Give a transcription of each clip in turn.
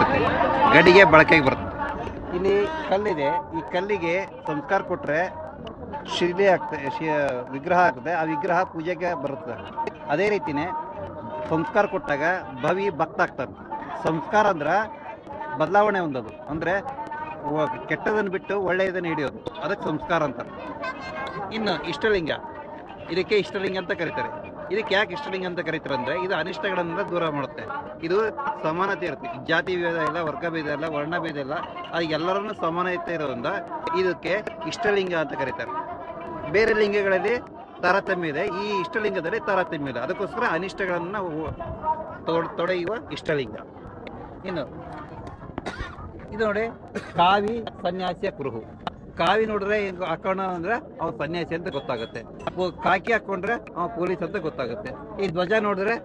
ಆಗ್ತದೆ, ಗಡಿಗೆ ಬಳಕೆಗೆ ಬರ್ತದೆ. ಇಲ್ಲಿ ಕಲ್ಲಿದೆ, ಈ ಕಲ್ಲಿಗೆ ಸಂಸ್ಕಾರ ಕೊಟ್ಟರೆ ಶಿಲೆ ಆಗ್ತದೆ, ವಿಗ್ರಹ ಆಗ್ತದೆ. ಆ ವಿಗ್ರಹ ಪೂಜೆಗೆ ಬರುತ್ತದೆ. ಅದೇ ರೀತಿಯೇ ಸಂಸ್ಕಾರ ಕೊಟ್ಟಾಗ ಭಕ್ತ ಆಗ್ತಾರೆ. ಸಂಸ್ಕಾರ ಅಂದ್ರೆ ಬದಲಾವಣೆ ಹೊಂದೋದು, ಅಂದರೆ ಕೆಟ್ಟದನ್ನು ಬಿಟ್ಟು ಒಳ್ಳೆಯದನ್ನು ಹಿಡಿಯೋದು, ಅದಕ್ಕೆ ಸಂಸ್ಕಾರ ಅಂತಾರೆ. ಇನ್ನು ಇಷ್ಟಲಿಂಗ, ಇದಕ್ಕೆ ಇಷ್ಟಲಿಂಗ ಅಂತ ಕರೀತಾರೆ. ಇದಕ್ಕೆ ಯಾಕೆ ಇಷ್ಟಲಿಂಗ ಅಂತ ಕರೀತಾರೆ ಅಂದರೆ ಇದು ಅನಿಷ್ಟಗಳನ್ನೆಲ್ಲ ದೂರ ಮಾಡುತ್ತೆ. ಇದು ಸಮಾನತೆ ಇರುತ್ತೆ, ಜಾತಿ ಭೇದ ಇಲ್ಲ, ವರ್ಗ ಭೇದ ಇಲ್ಲ, ವರ್ಣ ಭೇದ ಇಲ್ಲ, ಅದು ಎಲ್ಲರನ್ನೂ ಸಮಾನತೆ ಇರೋದ್ರಿಂದ ಇದಕ್ಕೆ ಇಷ್ಟಲಿಂಗ ಅಂತ ಕರೀತಾರೆ. ಬೇರೆ ಲಿಂಗಗಳಲ್ಲಿ ತಾರತಮ್ಯ ಇದೆ, ಈ ಇಷ್ಟಲಿಂಗದಲ್ಲಿ ತಾರತಮ್ಯ ಇಲ್ಲ. ಅದಕ್ಕೋಸ್ಕರ ಅನಿಷ್ಟಗಳನ್ನು ತೊಡೆಯುವ ಇಷ್ಟಲಿಂಗ. ಇನ್ನು ಇದು ನೋಡಿ, ಕಾವಿ ಸನ್ಯಾಸಿಯ ಕುರುಹು. ಕಾವಿ ನೋಡಿದ್ರೆ ಹಾಕೋಣ ಅಂದ್ರೆ ಅವ ಸನ್ಯಾಸಿ ಅಂತ ಗೊತ್ತಾಗುತ್ತೆ. ಕಾಕಿ ಹಾಕೊಂಡ್ರೆ ಅವ ಪೊಲೀಸ್ ಅಂತ ಗೊತ್ತಾಗುತ್ತೆ. ಈ ಧ್ವಜ ನೋಡಿದ್ರೆ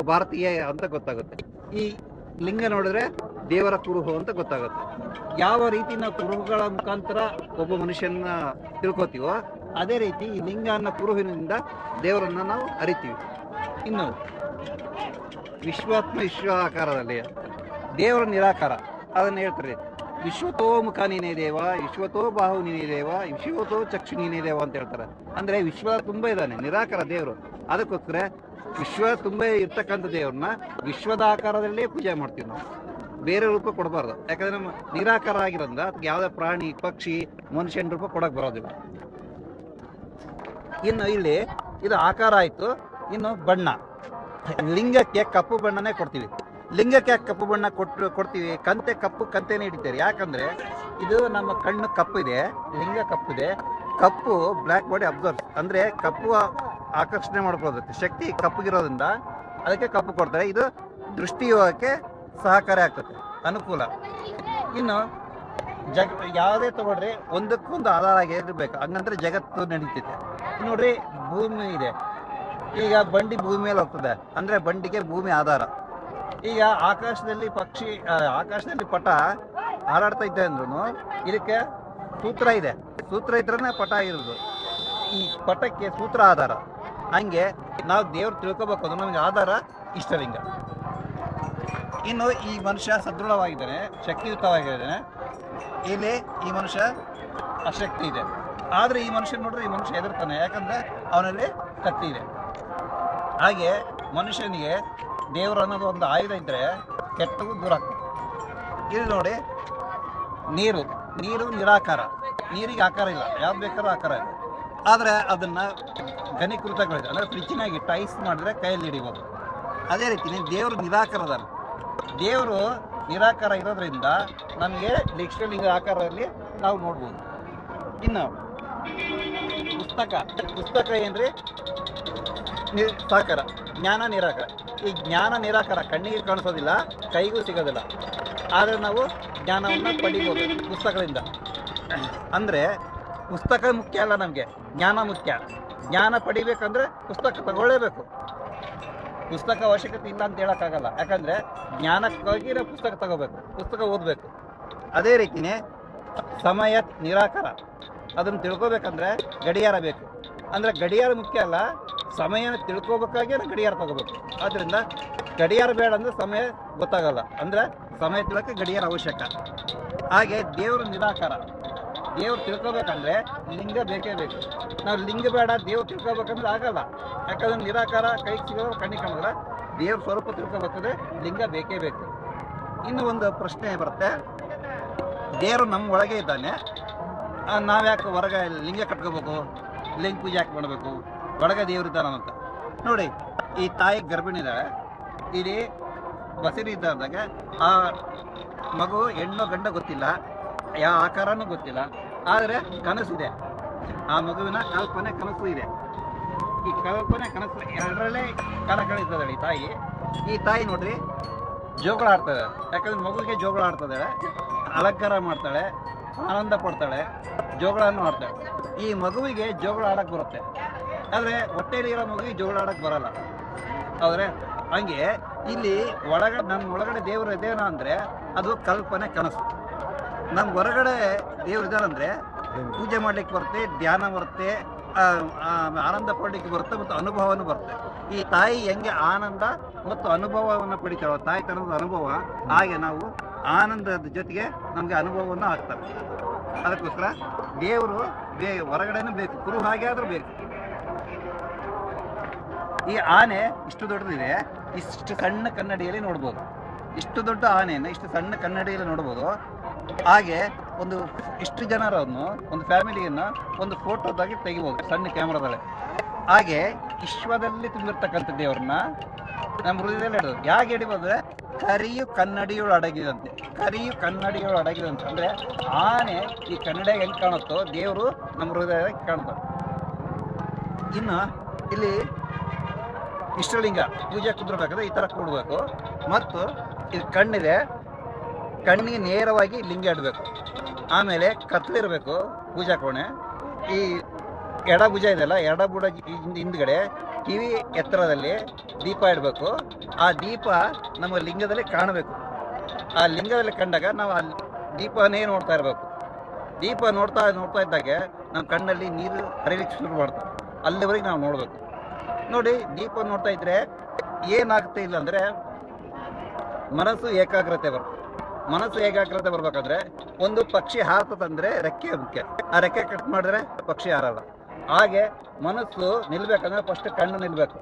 ಭಾರತೀಯ ಅಂತ ಗೊತ್ತಾಗುತ್ತೆ. ಈ ಲಿಂಗ ನೋಡಿದ್ರೆ ದೇವರ ಕುರುಹು ಅಂತ ಗೊತ್ತಾಗುತ್ತೆ. ಯಾವ ರೀತಿ ನಾವು ಕುರುಹುಗಳ ಮುಖಾಂತರ ಒಬ್ಬ ಮನುಷ್ಯನ ತಿಳ್ಕೊತೀವೋ ಅದೇ ರೀತಿ ಈ ಲಿಂಗ ಅನ್ನೋ ಕುರುಹಿನಿಂದ ದೇವರನ್ನ ನಾವು ಅರಿತೀವಿ. ಇನ್ನು ವಿಶ್ವಾತ್ಮ ವಿಶ್ವಾಕಾರದಲ್ಲಿ ದೇವರ ನಿರಾಕಾರ, ಅದನ್ನು ಹೇಳ್ತಾರೆ. ವಿಶ್ವತೋ ಮುಖ ನೀನೇ ದೇವ, ವಿಶ್ವತೋ ಬಾಹು ನೀನೇ ದೇವ, ವಿಶ್ವತೋ ಚಕ್ಷು ನೀನೇ ದೇವ ಅಂತ ಹೇಳ್ತಾರೆ. ಅಂದರೆ ವಿಶ್ವ ತುಂಬ ಇದ್ದಾನೆ, ನಿರಾಕಾರ ದೇವರು. ಅದಕ್ಕೋಸ್ಕರ ವಿಶ್ವ ತುಂಬ ಇರ್ತಕ್ಕಂಥ ದೇವ್ರನ್ನ ವಿಶ್ವದ ಆಕಾರದಲ್ಲೇ ಪೂಜೆ ಮಾಡ್ತೀವಿ ನಾವು, ಬೇರೆ ರೂಪ ಕೊಡಬಾರ್ದು. ಯಾಕಂದರೆ ನಮ್ಮ ನಿರಾಕಾರ ಆಗಿರೋದ್ರಿಂದ ಅದಕ್ಕೆ ಯಾವುದೇ ಪ್ರಾಣಿ ಪಕ್ಷಿ ಮನುಷ್ಯನ ರೂಪ ಕೊಡಕ್ಕೆ ಬರೋದಿಲ್ಲ. ಇನ್ನು ಇಲ್ಲಿ ಇದು ಆಕಾರ ಆಯಿತು. ಇನ್ನು ಬಣ್ಣ, ಲಿಂಗಕ್ಕೆ ಕಪ್ಪು ಬಣ್ಣನೇ ಕೊಡ್ತೀವಿ. ಲಿಂಗಕ್ಕೆ ಯಾಕೆ ಕಪ್ಪು ಬಣ್ಣ ಕೊಡ್ತೀವಿ? ಕಂತೆ ಕಪ್ಪು ಕಂತೆನೇ ಹಿಡಿತಾರೆ. ಯಾಕಂದರೆ ಇದು ನಮ್ಮ ಕಣ್ಣು ಕಪ್ಪು ಇದೆ, ಲಿಂಗ ಕಪ್ಪಿದೆ. ಕಪ್ಪು ಬ್ಲ್ಯಾಕ್ ಬಾಡಿ ಅಬ್ಸರ್ವ್, ಅಂದರೆ ಕಪ್ಪು ಆಕರ್ಷಣೆ ಮಾಡ್ಕೊಳ್ಳೋದಕ್ಕೆ ಶಕ್ತಿ ಕಪ್ಪುಗಿರೋದ್ರಿಂದ ಅದಕ್ಕೆ ಕಪ್ಪು ಕೊಡ್ತಾರೆ. ಇದು ದೃಷ್ಟಿಯೋಗಕ್ಕೆ ಸಹಕಾರಿ ಆಗ್ತದೆ, ಅನುಕೂಲ. ಇನ್ನು ಯಾವುದೇ ತಗೊಳ್ರಿ ಒಂದಕ್ಕೊಂದು ಆಧಾರ ಆಗಿರಬೇಕು, ಹಂಗಂದ್ರೆ ಜಗತ್ತು ನಡೀತಿದೆ. ನೋಡ್ರಿ, ಭೂಮಿ ಇದೆ, ಈಗ ಬಂಡಿ ಭೂಮಿ ಮೇಲೆ ಹೋಗ್ತದೆ, ಅಂದರೆ ಬಂಡಿಗೆ ಭೂಮಿ ಆಧಾರ. ಈಗ ಆಕಾಶದಲ್ಲಿ ಪಟ ಹಾರಾಡ್ತಾ ಇದ್ದೆ ಅಂದ್ರೂ ಇದಕ್ಕೆ ಸೂತ್ರ ಇದೆ, ಸೂತ್ರ ಇದ್ರೇ ಪಟ ಇರೋದು. ಈ ಪಟಕ್ಕೆ ಸೂತ್ರ ಆಧಾರ. ಹಂಗೆ ನಾವು ದೇವ್ರು ತಿಳ್ಕೊಬೇಕು ಅಂದ್ರೆ ನಮಗೆ ಆಧಾರ ಇಷ್ಟಲಿಂಗ. ಇನ್ನು ಈ ಮನುಷ್ಯ ಸದೃಢವಾಗಿದ್ದಾನೆ, ಶಕ್ತಿಯುತವಾಗಿದ್ದಾನೆ. ಇಲ್ಲಿ ಈ ಮನುಷ್ಯ ಅಶಕ್ತಿ ಇದೆ. ಆದರೆ ಈ ಮನುಷ್ಯ ನೋಡ್ರೆ ಈ ಮನುಷ್ಯ ಹೆದರ್ತಾನೆ, ಯಾಕಂದರೆ ಅವನಲ್ಲಿ ಶಕ್ತಿ ಇದೆ. ಹಾಗೆ ಮನುಷ್ಯನಿಗೆ ದೇವರು ಅನ್ನೋದು ಒಂದು ಆಯುಧ ಇದ್ದರೆ ಕೆಟ್ಟವು ದೂರ ಆಗ್ತದೆ. ಇಲ್ಲಿ ನೋಡಿ, ನೀರು ನಿರಾಕಾರ, ನೀರಿಗೆ ಆಕಾರ ಇಲ್ಲ, ಯಾವ್ದು ಬೇಕಾದ್ರೂ ಆಕಾರ ಇದೆ. ಆದರೆ ಅದನ್ನು ಘನೀಕೃತಗಳಿದೆ, ಅಂದರೆ ಫ್ರಿಜ್ಜಿನಾಗಿ ಐಸ್ ಮಾಡಿದ್ರೆ ಕೈಯಲ್ಲಿ ಹಿಡಿಬೋದು. ಅದೇ ರೀತಿ ದೇವರು ನಿರಾಕಾರದ, ದೇವರು ನಿರಾಕಾರ ಇರೋದ್ರಿಂದ ನಮಗೆ ಇಷ್ಟಲಿಂಗ ಆಕಾರದಲ್ಲಿ ನಾವು ನೋಡ್ಬೋದು. ಇನ್ನು ಪುಸ್ತಕ ಏನ್ರಿ? ಸಾಕಾರ, ಜ್ಞಾನ ನಿರಾಕಾರ. ಈ ಜ್ಞಾನ ನಿರಾಕಾರ ಕಣ್ಣಿಗೆ ಕಾಣಿಸೋದಿಲ್ಲ, ಕೈಗೂ ಸಿಗೋದಿಲ್ಲ. ಆದರೆ ನಾವು ಜ್ಞಾನವನ್ನು ಪಡಿಬೋದು ಪುಸ್ತಕದಿಂದ. ಅಂದರೆ ಪುಸ್ತಕ ಮುಖ್ಯ ಅಲ್ಲ, ನಮಗೆ ಜ್ಞಾನ ಮುಖ್ಯ. ಜ್ಞಾನ ಪಡಿಬೇಕಂದ್ರೆ ಪುಸ್ತಕ ತಗೊಳ್ಳೇಬೇಕು. ಪುಸ್ತಕ ಅವಶ್ಯಕತೆ ಇಲ್ಲ ಅಂತ ಹೇಳೋಕ್ಕಾಗಲ್ಲ, ಯಾಕಂದರೆ ಜ್ಞಾನಕ್ಕಾಗಿ ನಾವು ಪುಸ್ತಕ ತಗೋಬೇಕು, ಪುಸ್ತಕ ಓದಬೇಕು. ಅದೇ ರೀತಿಯೇ ಸಮಯ ನಿರಾಕಾರ, ಅದನ್ನು ತಿಳ್ಕೊಬೇಕಂದ್ರೆ ಗಡಿಯಾರ ಬೇಕು. ಅಂದರೆ ಗಡಿಯಾರ ಮುಖ್ಯ ಅಲ್ಲ, ಸಮಯನ ತಿಳ್ಕೊಬೇಕಾಗಿ ಗಡಿಯಾರ ತಗೋಬೇಕು. ಆದ್ದರಿಂದ ಗಡಿಯಾರ ಬೇಡ ಅಂದರೆ ಸಮಯ ಗೊತ್ತಾಗಲ್ಲ, ಅಂದರೆ ಸಮಯ ತಿಳಕ್ಕೆ ಗಡಿಯಾರ ಅವಶ್ಯಕ. ಹಾಗೆ ದೇವರು ನಿರಾಕಾರ, ದೇವ್ರು ತಿಳ್ಕೊಬೇಕಂದ್ರೆ ಲಿಂಗ ಬೇಕೇ ಬೇಕು. ನಾವು ಲಿಂಗ ಬೇಡ ದೇವ್ರು ತಿಳ್ಕೊಬೇಕಂದ್ರೆ ಆಗಲ್ಲ, ಯಾಕಂದ್ರೆ ನಿರಾಕಾರ, ಕೈಗೆ ಸಿಗೋದು ಕಣ್ಣಿಗೆ ಕಾಣಿದ್ರೆ. ದೇವ್ರ ಸ್ವರೂಪ ತಿಳ್ಕೊಬೇಕಂದ್ರೆ ಲಿಂಗ ಬೇಕೇ ಬೇಕು. ಇನ್ನು ಒಂದು ಪ್ರಶ್ನೆ ಬರುತ್ತೆ, ದೇವರು ನಮ್ಮ ಒಳಗೆ ಇದ್ದಾನೆ, ನಾವ್ಯಾಕೆ ಹೊರಗೆ ಲಿಂಗ ಕಟ್ಕೋಬೇಕು, ಲಿಂಗ ಪೂಜೆ ಯಾಕೆ ಮಾಡಬೇಕು, ಒಳಗೆ ದೇವ್ರು ಇದ್ದಾನಂತ. ನೋಡಿ, ಈ ತಾಯಿ ಗರ್ಭಿಣಿ ಇದ್ದಾಳೆ, ಇಲ್ಲಿ ಬಸಿರಿ ಇದ್ದಾಗ ಆ ಮಗು ಹೆಣ್ಣು ಗಂಡ ಗೊತ್ತಿಲ್ಲ, ಯಾವ ಆಕಾರನೂ ಗೊತ್ತಿಲ್ಲ, ಆದರೆ ಕನಸಿದೆ. ಆ ಮಗುವಿನ ಕನಸು ಇದೆ. ಈ ಕನಸು ಎರಡರಲ್ಲೇ ಕಾಲ ಕಳೀತದೆ ಈ ತಾಯಿ ನೋಡ್ರಿ, ಜೋಗಳ ಆಡ್ತಾಳೆ. ಯಾಕಂದ್ರೆ ಮಗುವಿಗೆ ಜೋಗಳ ಆಡ್ತಾಳೆ, ಅಲಂಕಾರ ಮಾಡ್ತಾಳೆ, ಆನಂದ ಪಡ್ತಾಳೆ, ಜೋಗಳನ್ನು ಆಡ್ತಾಳೆ. ಈ ಮಗುವಿಗೆ ಜೋಗಳ ಆಡಕ್ಕೆ ಬರುತ್ತೆ, ಆದರೆ ಹೊಟ್ಟೆಯಲ್ಲಿರೋ ಮಗುವಿಗೆ ಜೋಗಳ ಆಡಕ್ಕೆ ಬರಲ್ಲ. ಆದರೆ ಹಂಗೆ ಇಲ್ಲಿ ನಮ್ಮ ಒಳಗಡೆ ದೇವರು ಇದೇನ ಅಂದರೆ ಅದು ಕಲ್ಪನೆ, ಕನಸು. ನಮ್ಮ ಹೊರಗಡೆ ದೇವ್ರು ಇದ್ದಾರಂದರೆ ಪೂಜೆ ಮಾಡಲಿಕ್ಕೆ ಬರುತ್ತೆ, ಧ್ಯಾನ ಬರುತ್ತೆ, ಆನಂದ ಪಡಲಿಕ್ಕೆ ಬರುತ್ತೆ, ಮತ್ತು ಅನುಭವನೂ ಬರುತ್ತೆ. ಈ ತಾಯಿ ಹೆಂಗೆ ಆನಂದ ಮತ್ತು ಅನುಭವವನ್ನು ಪಡಿತಾಳೋ, ತಾಯಿ ತನದ ಅನುಭವ, ಹಾಗೆ ನಾವು ಆನಂದದ ಜೊತೆಗೆ ನಮಗೆ ಅನುಭವವನ್ನು ಆಗ್ತವೆ. ಅದಕ್ಕೋಸ್ಕರ ದೇವರು ಹೊರಗಡೆನೂ ಬೇಕು, ಕುರು ಹಾಗೆ ಆದರೂ ಬೇಕು. ಈ ಆನೆ ಇಷ್ಟು ದೊಡ್ಡದಿದೆ, ಇಷ್ಟು ಸಣ್ಣ ಕನ್ನಡಿಯಲ್ಲಿ ನೋಡ್ಬೋದು. ಇಷ್ಟು ದೊಡ್ಡ ಆನೆಯನ್ನು ಇಷ್ಟು ಸಣ್ಣ ಕನ್ನಡಿಯಲ್ಲಿ ನೋಡ್ಬೋದು. ಹಾಗೆ ಇಷ್ಟು ಜನರನ್ನು, ಒಂದು ಫ್ಯಾಮಿಲಿಯನ್ನು ಒಂದು ಫೋಟೋದಾಗಿ ತೆಗಿಬೋದು ಸಣ್ಣ ಕ್ಯಾಮ್ರಾದಲ್ಲಿ. ಹಾಗೆ ವಿಶ್ವದಲ್ಲಿ ತುಂಬಿರ್ತಕ್ಕಂಥ ದೇವ್ರನ್ನ ನಮ್ಮ ಹೃದಯದಲ್ಲಿ ಹಿಡಿದು ಹೇಗೆ ಹಿಡಿಬೋದು? ಕರಿಯು ಕನ್ನಡಿಯೊಳು ಅಡಗಿದಂತೆ. ಕರಿಯು ಕನ್ನಡಿಯೊಳು ಅಡಗಿದಂತೆ ಅಂದರೆ ಆನೆ ಈ ಕನ್ನಡ ಹೆಂಗೆ ಕಾಣುತ್ತೋ ದೇವರು ನಮ್ಮ ಹೃದಯದಲ್ಲಿ ಕಾಣ್ತಾರೆ. ಇನ್ನು ಇಲ್ಲಿ ಇಷ್ಟಲಿಂಗ ಪೂಜೆ ಕುಂದಿರ್ಬೇಕಾದ್ರೆ ಈ ಥರ ಕೂಡಬೇಕು. ಮತ್ತು ಇದು ಕಣ್ಣಿದೆ, ಕಣ್ಣಿಗೆ ನೇರವಾಗಿ ಲಿಂಗ ಇಡಬೇಕು. ಆಮೇಲೆ ಕತ್ಲಿರಬೇಕು ಪೂಜಾ ಕೋಣೆ. ಈ ಎಡಭುಜ ಇದೆಯಲ್ಲ, ಎಡಭುಜ ಹಿಂದ್ಗಡೆ ಕಿವಿ ಎತ್ತರದಲ್ಲಿ ದೀಪ ಇಡಬೇಕು. ಆ ದೀಪ ನಮ್ಮ ಲಿಂಗದಲ್ಲಿ ಕಾಣಬೇಕು. ಆ ಲಿಂಗದಲ್ಲಿ ಕಂಡಾಗ ನಾವು ಆ ದೀಪನೇ ನೋಡ್ತಾ ಇರಬೇಕು. ದೀಪ ನೋಡ್ತಾ ಇದ್ದಾಗೆ ನಮ್ಮ ಕಣ್ಣಲ್ಲಿ ನೀರು ಹರಿಲಿಕ್ಕೆ ಶುರು ಮಾಡ್ತಾರೆ. ಅಲ್ಲಿವರೆಗೆ ನಾವು ನೋಡಬೇಕು. ನೋಡಿ, ದೀಪ ನೋಡ್ತಾ ಇದ್ರೆ ಏನಾಗ್ತಾ ಇಲ್ಲ ಅಂದರೆ ಮನಸ್ಸು ಏಕಾಗ್ರತೆ ಬರುತ್ತೆ. ಮನಸ್ಸು ಏಕಾಗ್ರತೆ ಬರ್ಬೇಕಾದ್ರೆ ಒಂದು ಪಕ್ಷಿ ಹಾರ್ತದಂದ್ರೆ ರೆಕ್ಕೆ ಮುಖ್ಯ. ಆ ರೆಕ್ಕೆ ಕಟ್ ಮಾಡಿದ್ರೆ ಪಕ್ಷಿ ಹಾರಲ್ಲ. ಹಾಗೆ ಮನಸ್ಸು ನಿಲ್ಬೇಕಂದ್ರೆ ಫಸ್ಟ್ ಕಣ್ಣು ನಿಲ್ಲಬೇಕು.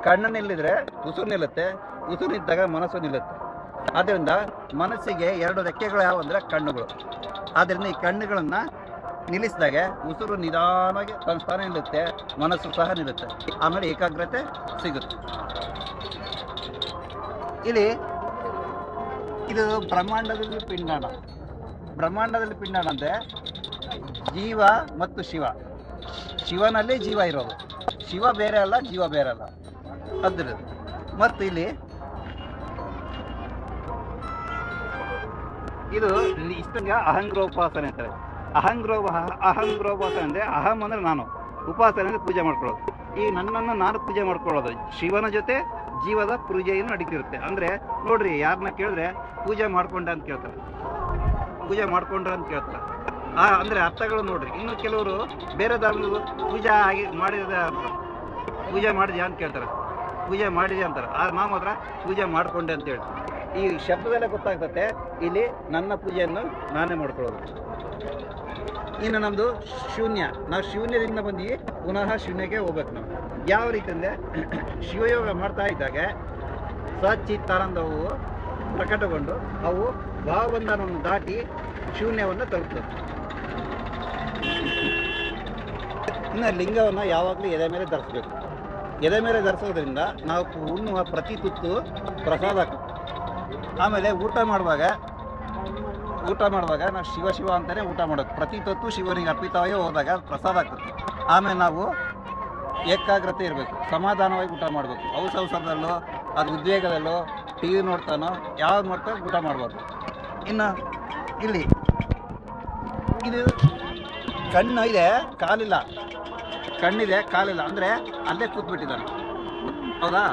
ಕಣ್ಣು ನಿಲ್ಲಿದ್ರೆ ಉಸಿರು ನಿಲ್ಲುತ್ತೆ, ಉಸಿರು ನಿಂತಾಗ ಮನಸ್ಸು ನಿಲ್ಲುತ್ತೆ. ಆದ್ದರಿಂದ ಮನಸ್ಸಿಗೆ 2 ರೆಕ್ಕೆಗಳು ಯಾವ ಅಂದರೆ ಕಣ್ಣುಗಳು. ಆದ್ದರಿಂದ ಈ ಕಣ್ಣುಗಳನ್ನು ನಿಲ್ಲಿಸಿದಾಗ ಉಸಿರು ನಿಧಾನವಾಗಿ ತನ್ನ ಸ್ಥಾನ ನಿಲ್ಲುತ್ತೆ, ಮನಸ್ಸು ಸಹ ನಿಲ್ಲುತ್ತೆ. ಆಮೇಲೆ ಏಕಾಗ್ರತೆ ಸಿಗುತ್ತೆ. ಇಲ್ಲಿ ಇದು ಬ್ರಹ್ಮಾಂಡದಲ್ಲಿ ಪಿಂಡಾಣ. ಬ್ರಹ್ಮಾಂಡದಲ್ಲಿ ಪಿಂಡಾಣ ಅಂದರೆ ಜೀವ ಮತ್ತು ಶಿವ. ಶಿವನಲ್ಲಿ ಜೀವ ಇರೋದು. ಶಿವ ಬೇರೆ ಅಲ್ಲ, ಜೀವ ಬೇರೆ ಅಲ್ಲ ಅದ್ರದ್ದು. ಮತ್ತು ಇಲ್ಲಿ ಇದು ಇಷ್ಟಂಗ ಅಹಂಗ್ರೋಪಾಸನೆ ಅಂತಾರೆ. ಅಹಂಗ್ರೋಪಾಸನೆ ಅಂದರೆ ಅಹಂ ಅಂದರೆ ನಾನು, ಉಪಾಸನೆ ಅಂದರೆ ಪೂಜೆ ಮಾಡ್ಕೊಳ್ಳೋದು. ಈ ನನ್ನನ್ನು ನಾನು ಪೂಜೆ ಮಾಡ್ಕೊಳ್ಳೋದು. ಶಿವನ ಜೊತೆ ಜೀವದ ಪೂಜೆಯನ್ನು ನಡೀತಿರುತ್ತೆ. ಅಂದರೆ ನೋಡ್ರಿ, ಯಾರನ್ನ ಕೇಳಿದ್ರೆ ಪೂಜೆ ಮಾಡ್ಕೊಂಡ ಅಂತ ಕೇಳ್ತಾರೆ, ಪೂಜೆ ಮಾಡ್ಕೊಂಡ್ರ ಅಂತ ಕೇಳ್ತಾರೆ. ಅಂದರೆ ಅರ್ಥಗಳು ನೋಡ್ರಿ. ಇನ್ನು ಕೆಲವರು ಬೇರೆ ಧರ್ಮಗಳು ಪೂಜೆ ಆಗಿ ಮಾಡಿದ ಪೂಜೆ ಮಾಡಿದ್ಯಾ ಅಂತ ಕೇಳ್ತಾರೆ, ಪೂಜೆ ಮಾಡಿದೆ ಅಂತಾರೆ. ಆದ್ರೆ ನಾವು ಮಾತ್ರ ಪೂಜೆ ಮಾಡಿಕೊಂಡೆ ಅಂತ ಹೇಳ್ತೀವಿ. ಈ ಶಬ್ದದಲ್ಲೇ ಗೊತ್ತಾಗ್ತತೆ ಇಲ್ಲಿ ನನ್ನ ಪೂಜೆಯನ್ನು ನಾನೇ ಮಾಡ್ಕೊಳ್ಳೋದು. ಇನ್ನು ನಮ್ಮದು ಶೂನ್ಯ. ನಾವು ಶೂನ್ಯದಿಂದ ಬಂದು ಪುನಃ ಶೂನ್ಯಕ್ಕೆ ಹೋಗ್ಬೇಕು. ನಾವು ಯಾವ ರೀತಿ ಅಂದರೆ ಶಿವಯೋಗ ಮಾಡ್ತಾ ಇದ್ದಾಗ ಸಚ್ಚಿತ್ತಾನಂದವು ಪ್ರಕಟಗೊಂಡು ಅವು ಭಾವಬಂಧನವನ್ನು ದಾಟಿ ಶೂನ್ಯವನ್ನು ತಲುಪ್ತದೆ. ಇನ್ನು ಲಿಂಗವನ್ನು ಯಾವಾಗಲೂ ಎದೆ ಮೇಲೆ ಧರಿಸ್ಬೇಕು. ಎದೆ ಮೇಲೆ ಧರಿಸೋದ್ರಿಂದ ನಾವು ಉಣ್ಣುವ ಪ್ರತಿ ತುತ್ತು ಪ್ರಸಾದ ಆಗ್ತದೆ. ಆಮೇಲೆ ಊಟ ಮಾಡುವಾಗ ನಾವು ಶಿವ ಅಂತಲೇ ಊಟ ಮಾಡೋದು. ಪ್ರತಿ ತುತ್ತು ಶಿವನಿಗೆ ಅರ್ಪಿತವಾಗಿ ಹೋದಾಗ ಪ್ರಸಾದ ಆಗ್ತದೆ. ಆಮೇಲೆ ನಾವು ಏಕಾಗ್ರತೆ ಇರಬೇಕು, ಸಮಾಧಾನವಾಗಿ ಊಟ ಮಾಡಬೇಕು. ಅವಸರದಲ್ಲೋ ಅದು ಉದ್ವೇಗದಲ್ಲೋ ಟಿ ವಿ ನೋಡ್ತಾನೋ ಯಾವ್ದು ಮಾಡ್ತಾನೋ ಊಟ ಮಾಡ್ಬಾರ್ದು. ಇನ್ನು ಇಲ್ಲಿ ಇದು ಕಣ್ಣು ಇದೆ, ಕಾಲಿಲ್ಲ. ಕಣ್ಣಿದೆ, ಕಾಲಿಲ್ಲ ಅಂದರೆ ಅಲ್ಲೇ ಕೂತ್ಬಿಟ್ಟಿದ್ದಾನೆ. ಹೌದಾ?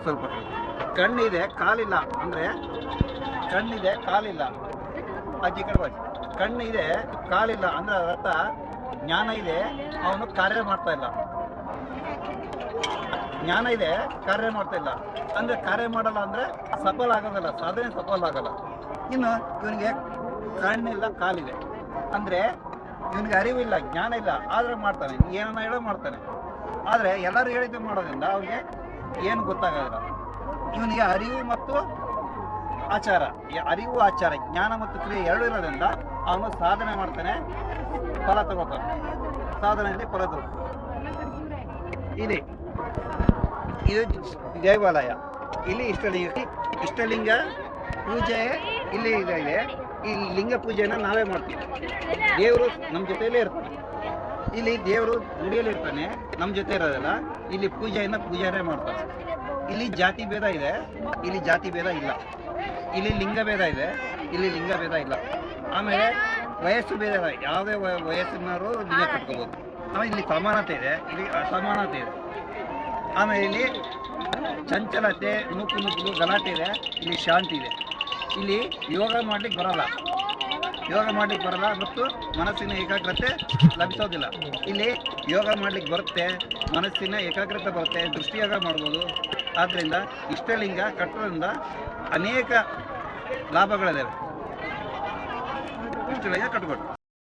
ಸ್ವಲ್ಪ ಕಣ್ಣಿದೆ, ಕಾಲಿಲ್ಲ ಅಂದರೆ ಕಣ್ಣಿದೆ, ಕಾಲಿಲ್ಲ. ಅಜ್ಜಿ ಕಡಬಾಜಿ ಕಣ್ಣಿದೆ, ಕಾಲಿಲ್ಲ ಅಂದರೆ ಅರ್ಥ ಜ್ಞಾನ ಇದೆ, ಅವನು ಕಾರ್ಯ ಮಾಡ್ತಾ ಇಲ್ಲ. ಜ್ಞಾನ ಇದೆ, ಕಾರ್ಯ ಮಾಡ್ತಾ ಇಲ್ಲ ಅಂದರೆ ಕಾರ್ಯ ಮಾಡಲ್ಲ ಅಂದರೆ ಸಫಲ ಆಗೋದಲ್ಲ, ಸಾಧನೆ ಸಫಲ ಆಗಲ್ಲ. ಇನ್ನು ಇವನಿಗೆ ಕಣ್ಣಿಲ್ಲ, ಕಾಲಿದೆ ಅಂದರೆ ಇವನಿಗೆ ಅರಿವಿಲ್ಲ, ಜ್ಞಾನ ಇಲ್ಲ, ಆದರೆ ಮಾಡ್ತಾನೆ, ಏನನ್ನ ಹೇಳೋ ಮಾಡ್ತಾನೆ. ಆದರೆ ಎಲ್ಲರೂ ಹೇಳಿದ್ದು ಮಾಡೋದ್ರಿಂದ ಅವನಿಗೆ ಏನು ಗೊತ್ತಾಗೋದಿಲ್ಲ. ಇವನಿಗೆ ಅರಿವು ಮತ್ತು ಆಚಾರ, ಅರಿವು ಆಚಾರ, ಜ್ಞಾನ ಮತ್ತು ಕ್ರಿಯೆ ಎರಡೂ ಇರೋದ್ರಿಂದ ಅವನು ಸಾಧನೆ ಮಾಡ್ತಾನೆ, ಫಲ ತಗೋತಾನೆ. ಸಾಧನೆಯಲ್ಲಿ ಫಲ ತಗೋತಾನೆ. ಇದು ದೇವಾಲಯ. ಇಲ್ಲಿ ಇಷ್ಟಲಿಂಗ ಪೂಜೆ ಇಲ್ಲಿ ಇದೆ. ಈ ಲಿಂಗ ಪೂಜೆಯನ್ನು ನಾವೇ ಮಾಡ್ತೀವಿ. ದೇವರು ನಮ್ಮ ಜೊತೆಯಲ್ಲೇ ಇರ್ತಾನೆ. ಇಲ್ಲಿ ದೇವರು ಗುಡಿಯಲ್ಲಿ ಇರ್ತಾನೆ, ನಮ್ಮ ಜೊತೆ ಇರೋದಿಲ್ಲ. ಇಲ್ಲಿ ಪೂಜೆನೇ ಮಾಡ್ತಾರೆ. ಇಲ್ಲಿ ಜಾತಿ ಭೇದ ಇದೆ, ಇಲ್ಲಿ ಜಾತಿ ಭೇದ ಇಲ್ಲ. ಇಲ್ಲಿ ಲಿಂಗ ಭೇದ ಇದೆ, ಇಲ್ಲಿ ಲಿಂಗ ಭೇದ ಇಲ್ಲ. ಆಮೇಲೆ ವಯಸ್ಸು ಭೇದ ಇಲ್ಲ, ಯಾವುದೇ ವಯಸ್ಸಿನವರು ಲಿಂಗ ಕಟ್ಕೋಬೋದು. ಆಮೇಲೆ ಇಲ್ಲಿ ಸಮಾನತೆ ಇದೆ, ಇಲ್ಲಿ ಅಸಮಾನತೆ ಇದೆ. ಆಮೇಲೆ ಇಲ್ಲಿ ಚಂಚಲತೆ, ನೂಕು ಗಲಾಟೆ ಇದೆ, ಇಲ್ಲಿ ಶಾಂತಿ ಇದೆ. ಇಲ್ಲಿ ಯೋಗ ಮಾಡ್ಲಿಕ್ಕೆ ಬರಲ್ಲ ಮತ್ತು ಮನಸ್ಸಿನ ಏಕಾಗ್ರತೆ ಲಭಿಸೋದಿಲ್ಲ. ಇಲ್ಲಿ ಯೋಗ ಮಾಡ್ಲಿಕ್ಕೆ ಬರುತ್ತೆ, ಮನಸ್ಸಿನ ಏಕಾಗ್ರತೆ ಬರುತ್ತೆ, ದೃಷ್ಟಿಯೋಗ ಮಾಡ್ಬೋದು. ಆದ್ದರಿಂದ ಇಷ್ಟಲಿಂಗ ಕಟ್ಟೋದ್ರಿಂದ ಅನೇಕ ಲಾಭಗಳಿದ್ದಾವೆ. ಕಟ್ಕೊಡು.